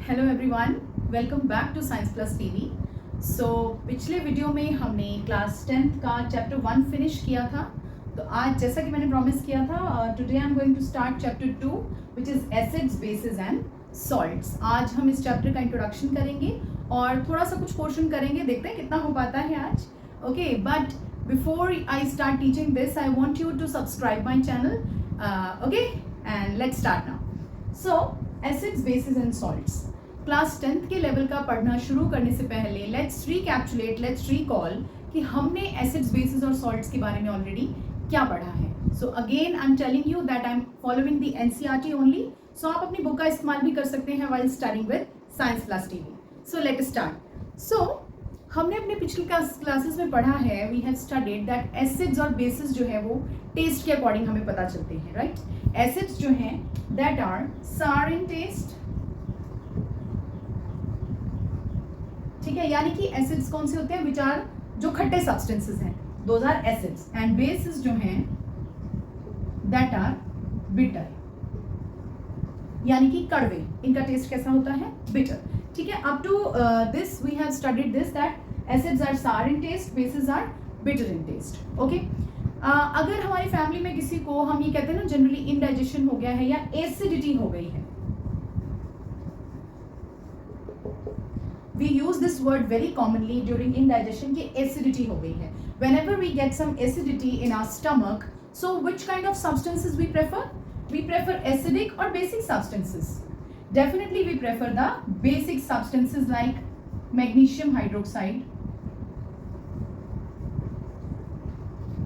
Hello everyone, welcome back to science plus TV. So पिछले video में हमने class 10th का चैप्टर 1 फिनिश किया था। तो आज जैसा कि मैंने प्रॉमिस किया था, today I am going to start chapter 2 which is acids, bases and salts. आज हम इस चैप्टर का इंट्रोडक्शन करेंगे और थोड़ा सा कुछ पोर्शन करेंगे, देखते हैं कितना हो पाता है आज। Okay, but before I start teaching this I want you to subscribe my channel. Okay, and let's start now. So acids, bases and salts class 10th के लेवल का पढ़ना शुरू करने से पहले लेट्स रिकैप्चुलेट, लेट्स रिकॉल कि हमने acids, basis और सॉल्ट्स के बारे में ऑलरेडी क्या पढ़ा है। So again I am telling you that I am following the NCERT only. So आप अपनी बुक का इस्तेमाल भी कर सकते हैं while studying with science plus TV. So let us start. So हमने अपने पिछली क्लासेस में पढ़ा है, we have studied that acids और बेसिस जो है वो टेस्ट के अकॉर्डिंग हमें पता चलते हैं, राइट। एसिड्स जो हैं that are sour in test, ठीक है, यानी कि एसिड्स कौन से होते हैं, विच आर जो खट्टे सब्सटेंसेस हैं, those are acids. And bases जो हैं दैट आर बिटर, यानी कि कड़वे। इनका टेस्ट कैसा होता है, बिटर, ठीक है। Up to this we have studied this that acids are sour in taste, bases are bitter in taste. Okay, अगर हमारी फैमिली में किसी को हम ये कहते हैं ना जनरली इनडाइजेशन हो गया है या एसिडिटी हो गई है, we use this word very commonly during indigestion कि acidity हो गई है। Whenever we get some acidity in our stomach, so which kind of substances we prefer? We prefer acidic or basic substances. Definitely we prefer the basic substances like magnesium hydroxide,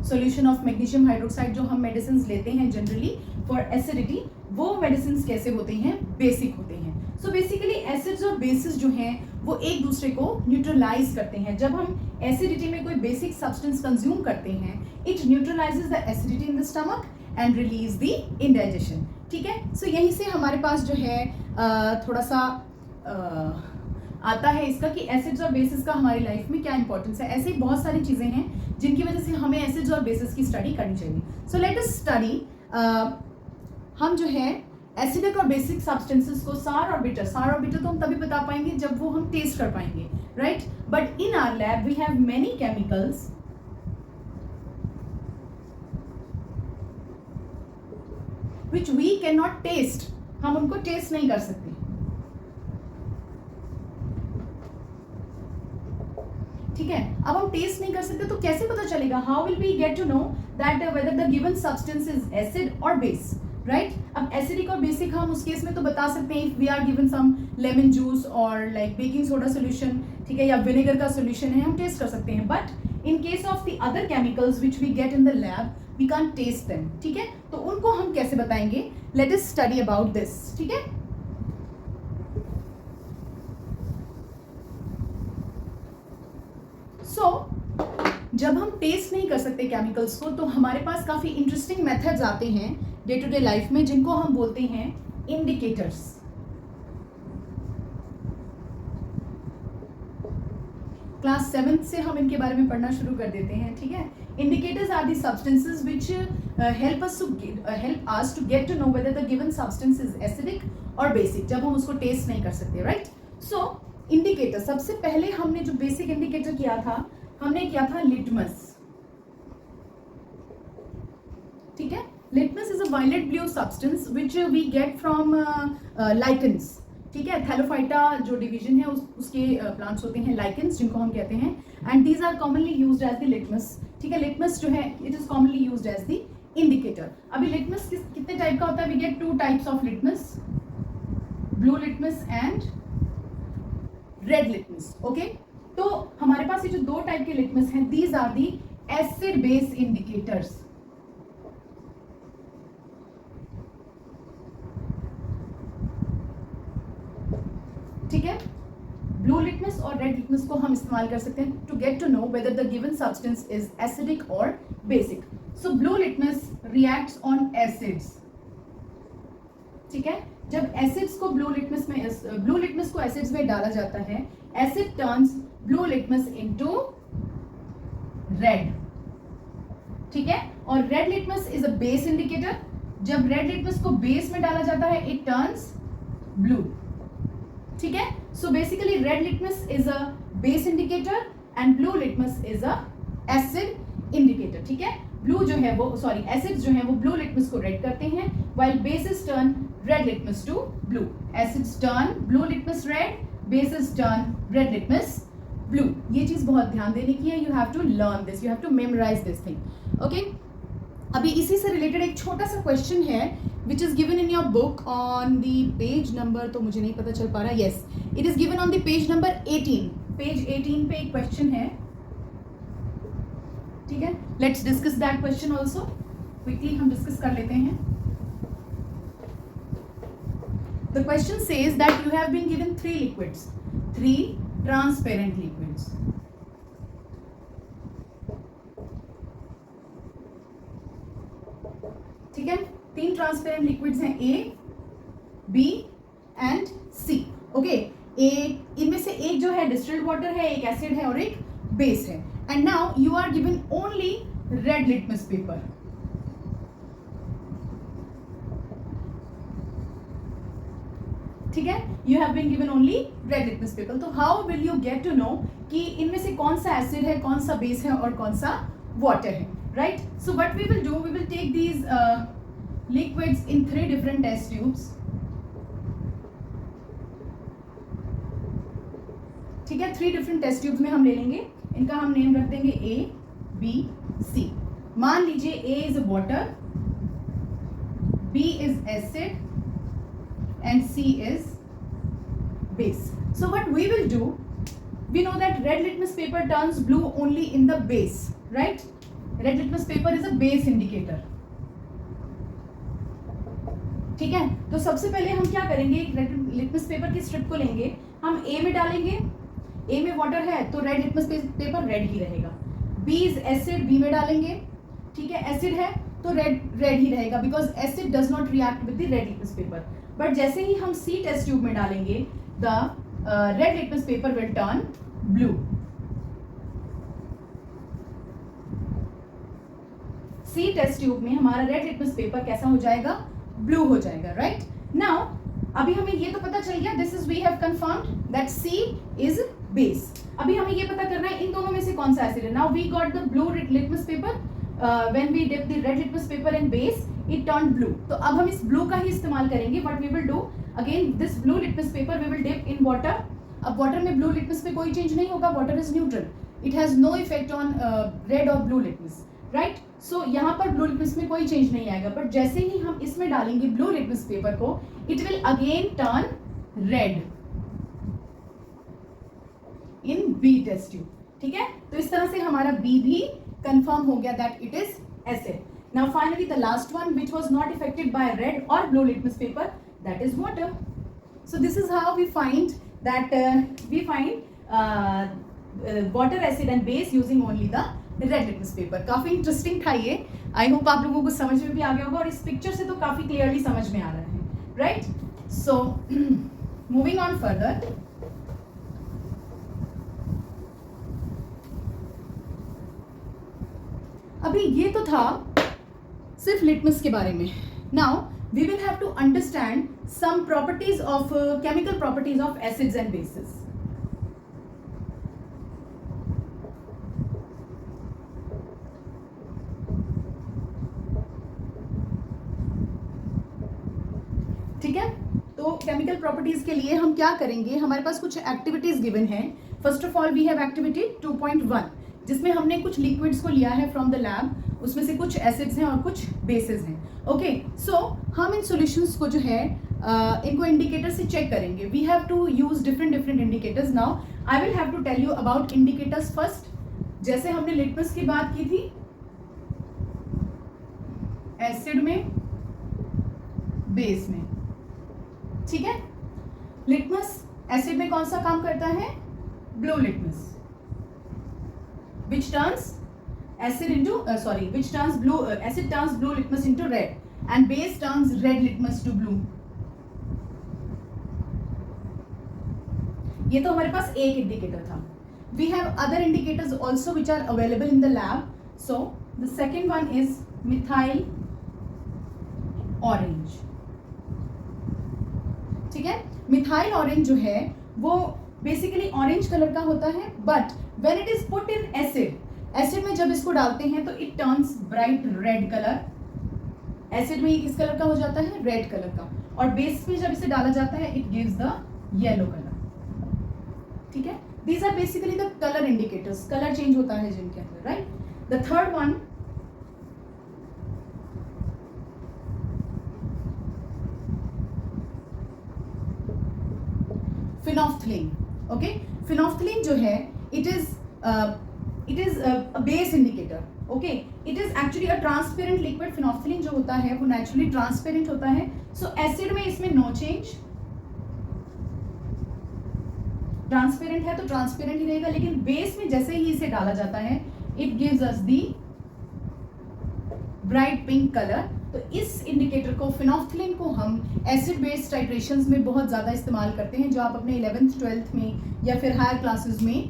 solution of magnesium hydroxide जो हम medicines लेते हैं generally for acidity, वो medicines कैसे होते हैं, basic होते हैं। So basically acids और bases जो हैं वो एक दूसरे को न्यूट्रलाइज करते हैं। जब हम एसिडिटी में कोई बेसिक सब्सटेंस कंज्यूम करते हैं, it न्यूट्रलाइजेज the acidity in the stomach and release the indigestion, ठीक है। सो यहीं से हमारे पास जो है थोड़ा सा आता है इसका कि एसिड्स और बेसिस का हमारी लाइफ में क्या इंपॉर्टेंस है। ऐसे ही बहुत सारी चीज़ें हैं जिनकी वजह से हमें एसिड्स और बेसिस की स्टडी करनी चाहिए। सो लेट अस स्टडी, हम जो है एसिडिक और बेसिक सब्सटेंसेस को सार और बिटर तो हम तभी बता पाएंगे जब वो हम टेस्ट कर पाएंगे, right. But in our lab we have many chemicals which we can not test, हम उनको टेस्ट नहीं कर सकते, ठीक है। अब हम टेस्ट नहीं कर सकते तो कैसे पता चलेगा, how will we get to know that whether the given substance is acid और बेस, राइट। अब एसिडिक और बेसिक हम उस केस में तो बता सकते हैं if we are given some lemon juice और लाइक बेकिंग सोडा सोल्यूशन, ठीक है, या विनेगर का सोल्यूशन है, हम टेस्ट कर सकते हैं। But in case of the other chemicals which we get in the lab we can't test them, ठीक है। तो उनको हम कैसे बताएंगे, let us study about this, ठीक है। सो जब हम टेस्ट नहीं कर सकते केमिकल्स को, तो हमारे पास काफी इंटरेस्टिंग मेथड्स आते हैं डे टू डे लाइफ में, जिनको हम बोलते हैं इंडिकेटर्स। क्लास 7 से हम इनके बारे में पढ़ना शुरू कर देते हैं, ठीक है। Indicators are the substances which help us to get to know whether the given substance is acidic और बेसिक, जब हम उसको टेस्ट नहीं कर सकते, राइट। सो इंडिकेटर, सबसे पहले हमने जो बेसिक इंडिकेटर किया था, हमने किया था लिटमस, ठीक है। Litmus is a violet blue substance which we get from lichens, ठीक है। थैलोफाइटा जो डिवीजन है उसके प्लांट्स होते हैं लाइकन्स, जिनको हम कहते हैं, and these are commonly used as the litmus, ठीक है। लिटमस जो है it is commonly used as the indicator. अभी लिटमस कितने टाइप का होता है, we get 2 types of litmus, blue litmus and red litmus, okay. तो हमारे पास ये जो 2 टाइप के लिटमस हैं, these are the acid base indicators, ठीक है। ब्लू लिटमस और रेड लिटमस को हम इस्तेमाल कर सकते हैं to get to know whether the given substance is acidic और basic. So blue litmus reacts on acids, ठीक है। जब एसिड्स को ब्लू लिटमस को एसिड्स में डाला जाता है, asset turns blue litmus into red, ठीक है। और red litmus is a base indicator, जब रेड लिटमस को बेस में डाला जाता है इट टर्न्स ब्लू, ठीक है. So basically red litmus is a base indicator and blue litmus is a acid indicator. ठीक है. ब्लू जो है वो एसिड्स जो है वो ब्लू लिटमस को रेड करते हैं, while bases turn red litmus to blue. Acids turn blue litmus red, bases turn red litmus blue. ये चीज बहुत ध्यान देने की है. You have to learn this, you have to memorise this thing. Okay. अभी इसी से रिलेटेड एक छोटा सा क्वेश्चन है which is given in your book on the page number, तो मुझे नहीं पता चल पा रहा. Yes, it is given on the page number 18. Page 18 पे एक क्वेश्चन है. ठीक है. Let's discuss that question also. Quickly हम डिस्कस कर लेते हैं. The question says that you have been given 3 liquids, 3 transparent liquids. ठीक है. 3 ट्रांसपेरेंट लिक्विड्स हैं, A, B and C. Okay. इनमें से एक जो है डिस्टिल्ड वाटर है, एक एसिड है और एक बेस है. And now you are given only red litmus paper. ठीक है. You have been given only red litmus paper. तो how will you get to know कि इनमें से कौन सा एसिड है, कौन सा बेस है और कौन सा वाटर है, right? So what we will do, we will take these liquids in 3 different test tubes. ठीक है. 3 different test tubes में हम ले लेंगे. इनका हम नेम रख देंगे A, B, C. मान लीजिए A is water, B is acid and C is base. So what we will do, we know that red litmus paper turns blue only in the base, right? Red litmus paper is a base indicator. ठीक है. तो सबसे पहले हम क्या करेंगे, red litmus paper की strip को लेंगे, हम ए में डालेंगे. ए में वाटर है तो रेड लिटमस पेपर रेड ही रहेगा. बी इज एसिड, बी में डालेंगे. ठीक है. एसिड है तो रेड ही रहेगा because acid does not react with the red litmus paper. But जैसे ही हम सी टेस्ट ट्यूब में डालेंगे, the red litmus paper will turn blue. C test tube में हमारा रेड लिटमस पेपर कैसा हो जाएगा, ब्लू हो जाएगा, राइट? नाउ अभी हमें ये तो पता चल गया, this is we have confirmed that C is base. अभी हमें ये पता करना है इन दोनों में से कौन सा एसिड है. Now we got the blue litmus paper, when we dip the red litmus paper in base it turn blue. तो अब हम इस ब्लू का ही इस्तेमाल करेंगे. What we will do, again this blue litmus paper we will dip in water. अब water में ब्लू लिटमस पे कोई चेंज नहीं होगा, water is neutral, it has no effect on red और ब्लू लिटमस, राइट? सो यहाँ पर ब्लू लिटमस में कोई चेंज नहीं आएगा. बट जैसे ही हम इसमें डालेंगे ब्लू लिटमस पेपर को, it will again turn red in B test tube. ठीक है. तो इस तरह से हमारा बी भी कंफर्म हो गया that it is acid. Now finally the last one which was not affected by red और blue litmus paper, that is water. So this is how we find that water, acid and base using only the red litmus paper. काफी interesting था ये. I hope आप लोगों को समझ में भी आ गया होगा और इस पिक्चर से तो काफी क्लियरली समझ में आ रहा है, right? So moving on further, अभी ये तो था सिर्फ लिटमस के बारे में. Now we will have to understand some properties of chemical properties of acids and bases. ठीक है. तो केमिकल प्रॉपर्टीज के लिए हम क्या करेंगे, हमारे पास कुछ एक्टिविटीज गिवन है. First of all we have activity 2.1 जिसमें हमने कुछ लिक्विड्स को लिया है फ्रॉम द लैब. उसमें से कुछ एसिड्स हैं और कुछ बेसिस हैं. ओके. सो हम इन सॉल्यूशंस को जो है इनको इंडिकेटर से चेक करेंगे. We have to use different indicators. Now I will have to tell you about indicators first. जैसे हमने लिटमस की बात की थी, एसिड में, बेस में. ठीक है. लिटमस एसिड में कौन सा काम करता है, blue litmus, which turns acid into which turns blue acid turns blue litmus into red and base turns red litmus to blue. ये तो हमारे पास एक इंडिकेटर था. We have other indicators also which are available in the lab. So the second one is methyl orange. ठीक है। Methyl orange जो है वो बेसिकली ऑरेंज कलर का होता है, but when it is put in acid में जब इसको डालते हैं तो it turns bright red colour. Acid में ये किस कलर का हो जाता है? रेड कलर का। और बेस में जब इसे डाला जाता है it gives the yellow colour. ठीक है, these are basically the colour indicators, colour change होता है जिनके अंदर, right. The third one, phenolphthalein. Okay, phenolphthalein जो है it is a base indicator. Okay, it is actually a transparent liquid. Phenolphthalein जो होता है वो नेचुरली ट्रांसपेरेंट होता है। सो एसिड में इसमें नो चेंज, ट्रांसपेरेंट है तो ट्रांसपेरेंट ही रहेगा, लेकिन बेस में जैसे ही इसे डाला जाता है it gives us the bright pink colour. तो इस इंडिकेटर को, फिनोफ्थलीन को, हम एसिड बेस टाइट्रेशंस में बहुत ज़्यादा इस्तेमाल करते हैं, जो आप अपने 11th 12th में या फिर हायर क्लासेस में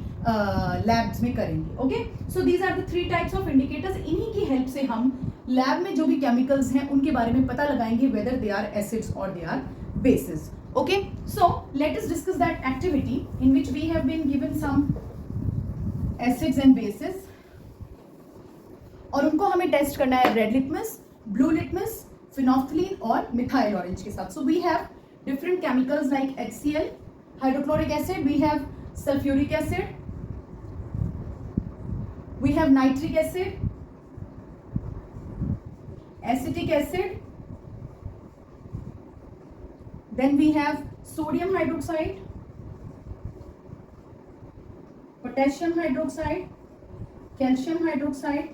लैब्स में करेंगे। Okay, so these are the 3 types of indicators. इन्हीं की हेल्प से हम लैब में जो भी केमिकल्स हैं उनके बारे में पता लगाएंगे, वेदर दे आर एसिड्स और they are bases. Okay, so let us discuss that activity in which we have been given some acids and bases, और उनको हमें टेस्ट करना है red litmus, blue litmus, phenolphthalein और मिथाइल ऑरेंज के साथ। So we have different chemicals like HCl, hydrochloric acid, we have sulfuric acid, we have nitric acid, acetic acid, then we have sodium hydroxide, potassium hydroxide, calcium hydroxide,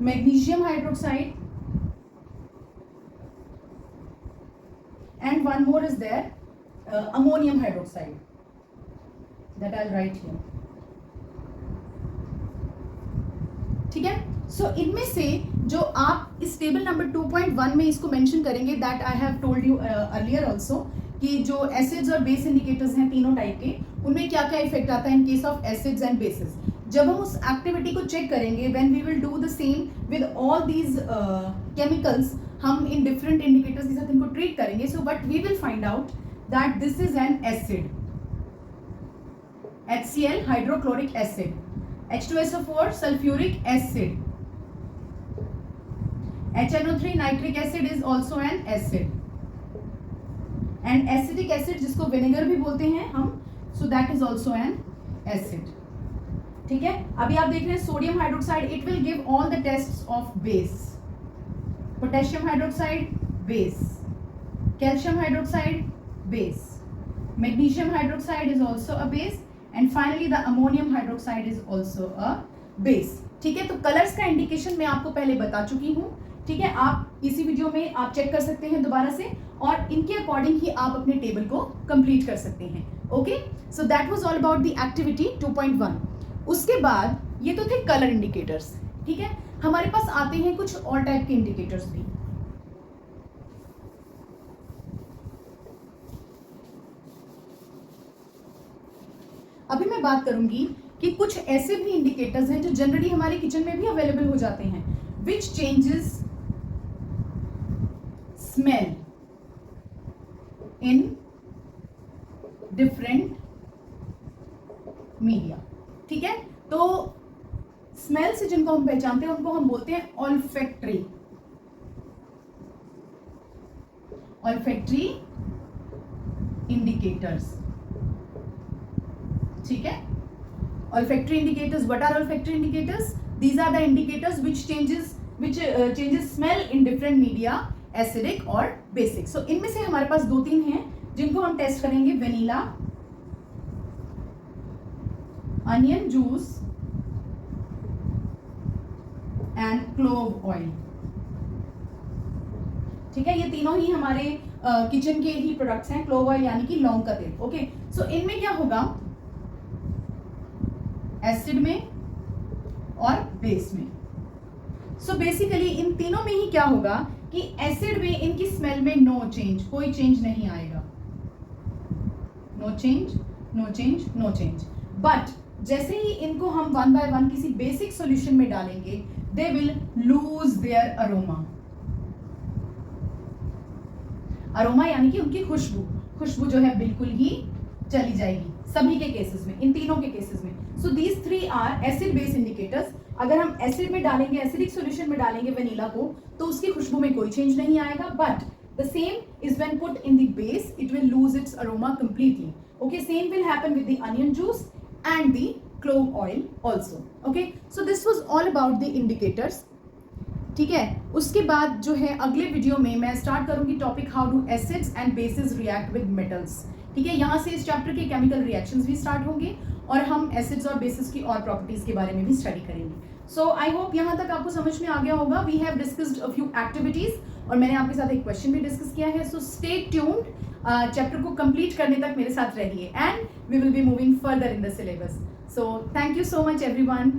magnesium hydroxide, and one more is there, ammonium hydroxide, that I'll write here. ठीक है, सो इनमें से जो आप इस table number 2.1 में इसको mention करेंगे, that I have told you earlier also, कि जो एसिड्स और बेस इंडिकेटर्स हैं तीनों टाइप के, उनमें क्या क्या इफेक्ट आता है in case of acids and bases. जब हम उस एक्टिविटी को चेक करेंगे, when we will do the same with all these chemicals, हम इन डिफरेंट इंडिकेटर्स के साथ इनको ट्रीट करेंगे। So but we will find out that this is an acid, HCl hydrochloric acid, H2SO4 sulfuric acid, HNO3 nitric acid is also an acid, and acetic acid जिसको vinegar भी बोलते हैं हम, so that is also an acid. ठीक है, अभी आप देख रहे हैं sodium hydroxide, it will give all the tests of base. Potassium hydroxide base, calcium hydroxide base, magnesium hydroxide is also a base, and finally the ammonium hydroxide is also a base. ठीक है, तो colours का indication मैं आपको पहले बता चुकी हूँ। ठीक है, आप इसी वीडियो में आप चेक कर सकते हैं दोबारा से, और इनके अकॉर्डिंग ही आप अपने टेबल को कंप्लीट कर सकते हैं। Okay, so that was all about the activity 2.1। उसके बाद ये तो थे कलर इंडिकेटर्स। ठीक है, हमारे पास आते हैं कुछ और टाइप के इंडिकेटर्स भी। अभी मैं बात करूंगी कि कुछ ऐसे भी इंडिकेटर्स हैं जो जनरली हमारे किचन में भी अवेलेबल हो जाते हैं, विच changes smell in different media. ठीक है, तो स्मेल से जिनको हम पहचानते हैं उनको हम बोलते हैं ऑल्फैक्टरी इंडिकेटर्स। ठीक है, olfactory indicators, what are olfactory indicators? These are the indicators which changes smell in different media, acidic और basic. So इनमें से हमारे पास 2-3 हैं जिनको हम टेस्ट करेंगे, vanilla, onion juice and clove oil. ठीक है, ये तीनों ही हमारे किचन के ही प्रोडक्ट्स हैं। क्लोव ऑयल यानी कि लौंग का तेल। ओके, सो इनमें क्या होगा, एसिड में और बेस में। सो बेसिकली इन तीनों में ही क्या होगा कि एसिड में इनकी स्मेल में नो चेंज, कोई चेंज नहीं आएगा, no change, no change, no change. But जैसे ही इनको हम 1 by 1 किसी बेसिक सॉल्यूशन में डालेंगे, they will lose their aroma. Aroma यानी कि उनकी खुशबू जो है बिल्कुल ही चली जाएगी सभी के केसेस में, इन तीनों के केसेस में। So these 3 are acid base indicators. अगर हम एसिड में डालेंगे, एसिडिक सॉल्यूशन में डालेंगे वनीला को, तो उसकी खुशबू में कोई चेंज नहीं आएगा, but the same is when put in the base, it will lose its aroma completely. Okay, same will happen with the onion juice and the clove oil also. Okay, so this was all about the indicators. ठीक है, उसके बाद जो है अगले video में मैं start करूंगी topic how do acids and basis react with metals. ठीक है, यहाँ से इस चैप्टर के केमिकल रिएक्शंस भी स्टार्ट होंगे और हम एसिड्स और बेसिस की और प्रॉपर्टीज के बारे में भी स्टडी करेंगे। सो आई होप यहाँ तक आपको समझ में आ गया होगा। We have discussed a few activities और मैंने आपके साथ एक क्वेश्चन भी डिस्कस किया है। सो स्टे ट्यून्ड, चैप्टर को कंप्लीट करने तक मेरे साथ रहिए and we will be moving further in the syllabus. So thank you so much everyone.